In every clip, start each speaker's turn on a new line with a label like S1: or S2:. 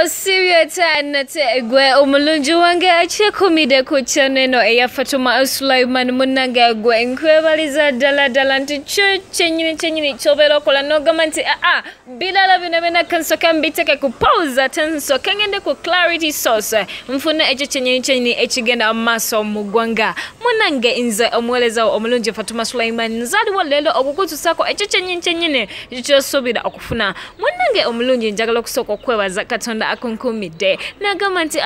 S1: Osibye tana gwe omulungi wange akyekumide ku chaneno eya Fatuma Sulaiman munange gwe nkwebaliza ddala nti kyenyini kyobera okola n'ogamba nti bilala bino bina kansoka mbiteke ku pause tensoka ngende ku clarity source nfuna ekyo kyenyini ekigenda maaso mu ggwanga munange nze omuweereza omulungi Fatuma Sulaiman nzaliwo leero okukutusako ekyo kyenyini ky'osuubira okufuna munange omulungi njagala okusooka okwebaza Katonda akunkumidde nagamba nti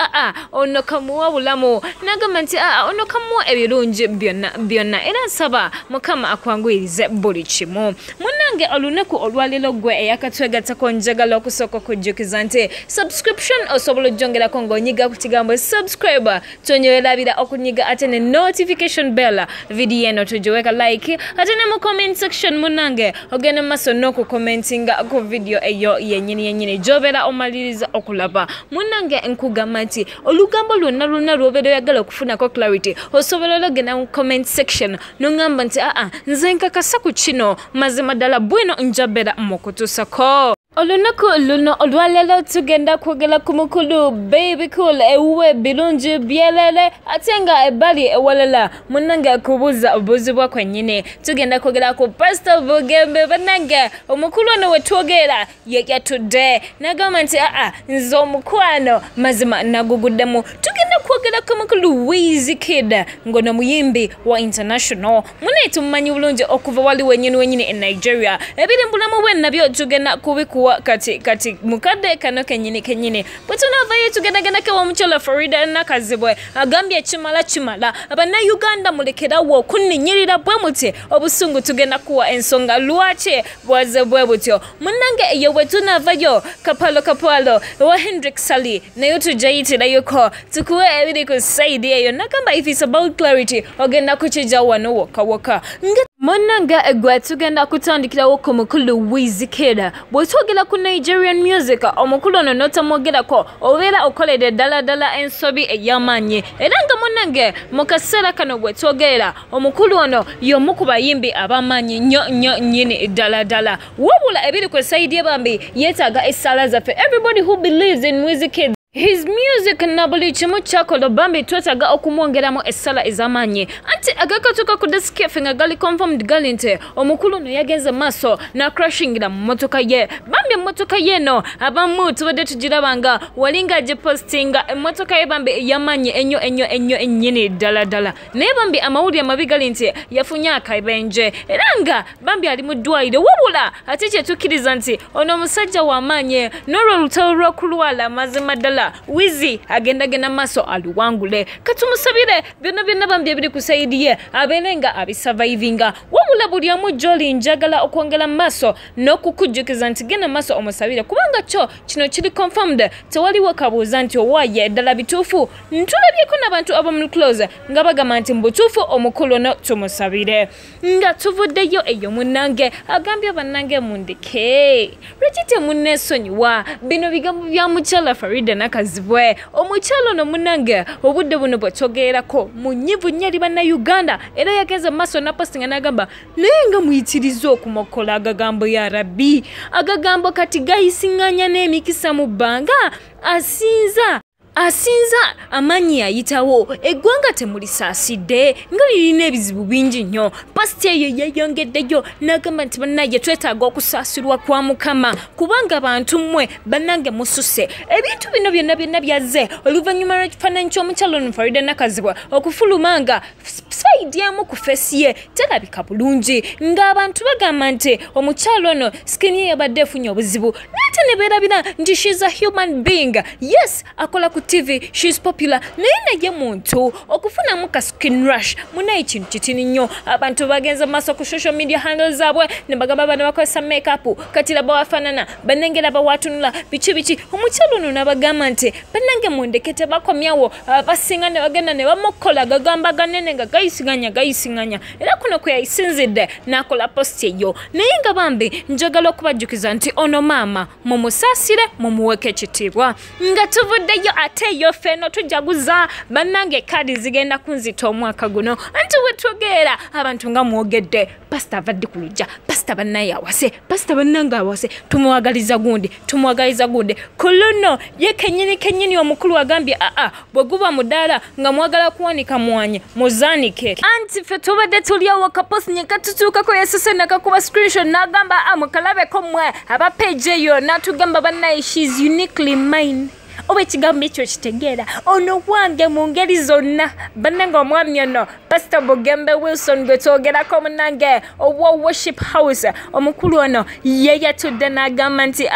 S1: ono kamuwa bulamu nagamba nti ono kamuwa ebirungi byonna era nsaba Mukama akwanguyirize buli kimu munange olunaku olwaliro gwe eyakatwegattako njagala okusooka okujjukiza nti subscription osobola ojjongerako ng'onyiga ku kigambo subscribe tonyolerabira okunyiga ate ne notification bell video eno tugiweka like ate ne mu comment section munange ogenda maaso n'okukomentinga ku video eyo yennyini gy'obeera omaliriza okulaba munange nkugamba nti olugambo lwonna lw'obeera oyagala okufunako clarity osobola ogenda mu comment section n'ongamba nti nze nkakasa ku kino mazima ddala bwino njabeera mukutusako olunaku luno olwaleero tugenda kwogera ku mukulu baby cool ewuwe birungi byelele ate nga ebbali ewalala munange kubuuza obuuzibwa kwennyini tugenda kwogera ku Pastor Bugembe bannange omukulu ono wetwogera yatudde nagamba nti nze omukwano mazima naguguddemu tugenda kwogera ku mukulu Wizkid ngono muyimbi wa international munaye tumumanyi bulungi okuva wali wennyini e Nigeria ebiri mu bulamu bwe nabyo tugenda kubikuwa kati mukadde kano kenyini bwetunavayo tugendagenda wa mukyala Farida Nakazibwe agambye kimala abanayuganda mulekerawo okunninyirira bwe muti obusungu tugenda kuwa ensonga lwaki bwaze bwe butyo munange eyo bwe tunavayo kapalo wa hendrick ssali nayo tujayitirayoko tukuwe ebiri ku side eyo nagamba if it's about clarity ogenda kukijja wano woka munanga gwe tugenda kutandikirawo ku mukulu Wizkid bwetwogera ku Nigerian music omukulu ono notamwogerako obeera okoledde ddala ensobi ey'amaanyi era nga munange mu kaseera kano bwetwogera omukulu ono y'omu ku bayimbi ab'amaanyi nnyo nnyini ddala wabula ebiri ku sayidi ebambi yeetaaga essaala zaffe everybody who believes in Wizkid his music na buli kimu kyakola bambi twetaaga okumwongeramu essala ez'amaanyi anti agakatuuka ku deskefe nga gali confirmed gali nti omukulu ono yagenze maaso n'acrashingira mu mmotoka ye bambi emmotoka ye eno abamu tubadde tugirabanga walinga agipostinga emmotoka ye bambi ey'amaanyi ennyo ennyini ddala naye bambi amawulire mabi gali nti yafunye akabenje era nga bambi ali mu ddwaliro wabula ate kyetukkiriza nti ono omusajja w'amaanyi n'olwo olutalo lw'okulwala mazima ddala Wizi agenda maaso aluwangule katumusabire byonna bambi ebiri ku sayidi ye abeere nga abisurvivinga wabula buli omu gy'oli njagala okwongera maaso n'okukujjukiza nti genda maaso omusabire kubanga kyo kino kiri confirmed tewaliwo kabuuza nti owaaye ddala bituufu ntulabyeko n'abantu abamu close nga bagamba nti mbutuufu omukulu ono tumusabire nga tuvuddeyo eyo munnange agambye bannange mundeke lwaki temunneesonyiwa bino bigambo bya mukyala Farida Nakazibwe omukyalo no munange obudde buno bwetogerako munyivu nnyali bannayuganda era yagenze maaso napostinga n'agamba naye nga muyitiriza okumokola agagambo ya Rabbi agagambo kati gayisiŋŋanya n'emikisa mu bbanga asinza amaanyi ayitawo eggwanga temulisaasidde nga lirina ebizibu bingi nnyo pasiti eyo yeyongeddeyo n'agamba nti bannaye twetaaga okusaasirwa kwa Mukama kubanga abantu mmwe bannange mususse ebintu bino byonna byazze oluvannyuma lw'ekifaananyi ky'omukyalo ono Farida Nakazibwe okufulumanga sayidi emu ku feesi ye terabika bulungi ng'abantu bagamba nti omukyalo ono sikini ye yabadde efunye obuzibu n'ate ne beerabira nti she's a human being yes akola ku TV she's popular naye muntu okufunamu ka skin rush munaye kintu kitini nnyo abantu bagenza maaso ku social media handles zaabwe ne bagamba bano bakozesa makeup kati laba wafaanana bannengera bawatunula biki omukyalo ono n'abagamba nti bannange mundekete bakomyawo basinga ne bagenda ne bamukola gagamba ganene nga gayisiŋŋanya era kuno kwe yayisinzidde n'akola post eyo naye nga bambi njagala okubajjukiza nti ono maama mumusaasire mumuweke ekitiibwa nga tuvuddeyo ate yo feno tujaguza bannange kadi zigenda kunzita omwaka guno anti wetwogera abantu nga mwogedde pastor avadde ku luggya, pastor bannaye awase, pastor bannanga awase, tumwagaliza gundi ku luno ye kennyini omukulu agambye bwe guba mudaala nga mwagala kuwanika mwanye muzaanike. Anti ffe tubadde tulyawo akaposi nye katutuukako yesese nakakuba screenshot n'agamba mukalabeko mmwe aba page eyo n'atugamba bannaye she's uniquely mine. Oba ekigambo ekyo kitegeera ono wange mu ngeri zonna. Bannanga omwami ono Pastor Bugembe Wilson gwe twogerako munange owa worship house omukulu ono ye yatudde n'agamba nti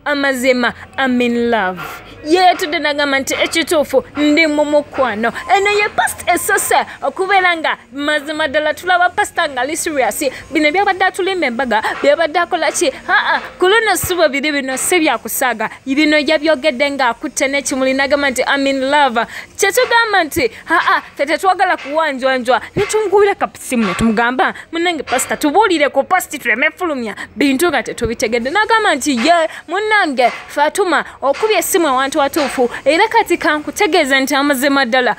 S1: amazima I'm in love. Ye yatudde n'agamba nti ekituufu ndi mu mukwano. Eno ye past esose okubeera nga mazima ddala tulaba pastor nga ali serious. Bino byabadde atulimba embaga byabadde akola ki ku luno sibo biri bino si byakusaaga bino yabyogedde nga akutte n'ekimuli n'agamba nti I'm in love. Kyetugamba nti tetwagala kuwanjwanjwa netungubira kapisimu netumugamba munange pastor tubuulire ku pasti tuleme fulumya bintu nga tetubitegedde. N'agamba nti ye munange Fatuma okubye essimu awantu watuufu era kati kankutegeeza nti amazima ddala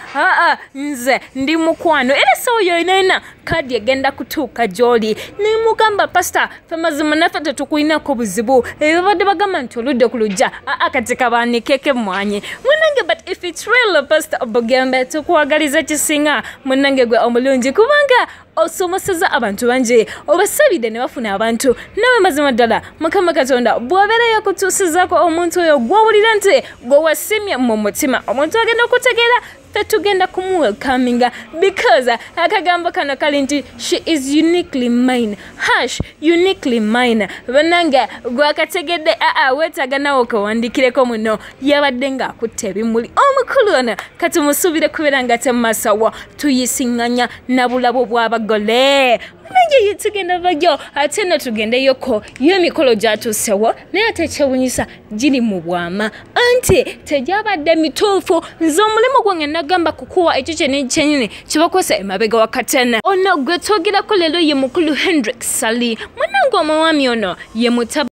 S1: nze ndi mukwano era sawa yoyina kadi egenda kutuuka gy'oli. Nimugamba pastor fe mazima naffe tetukulinako buzibu babadde bagamba nti oludde ku lujja kati kabaanikeke mwanye munange. But if it's real Pastor Bugembe tukwagaliza kisinga munange gwe omulungi kubanga osomoseza abantu bangi obasabidde ne bafuna abantu nawe mazima ddala Mukama Katonda bw'abeera yakutuusizako omuntu oyo gw'owulira nti gwe wasimye mu mutima omuntu agenda okutegeera tetugenda kumuwelcominga because akagambo kano kali nti she is uniquely mine uniquely mine. Bannange gwakategedde weetaaga nawe okawandikireko muno yabadde nga akutte ebimuli omukulu ono kati musubire kubeera nga temasawa tuyisiŋŋanya na bulabo bw'abagole. Nange yitugenda bajjo ate no tugendeyoko y'emikolo gyatuusewo naye ate ekyewuunyisa giri mu bwama anti tegyabadde mituufu. Nze omulimu gwange nagamba kukuwa ekyo kyennyini kibakwesa emabega wa katena. Ono gwe twogerako leero ye mukulu Hendrick ssali munange omwami ono ye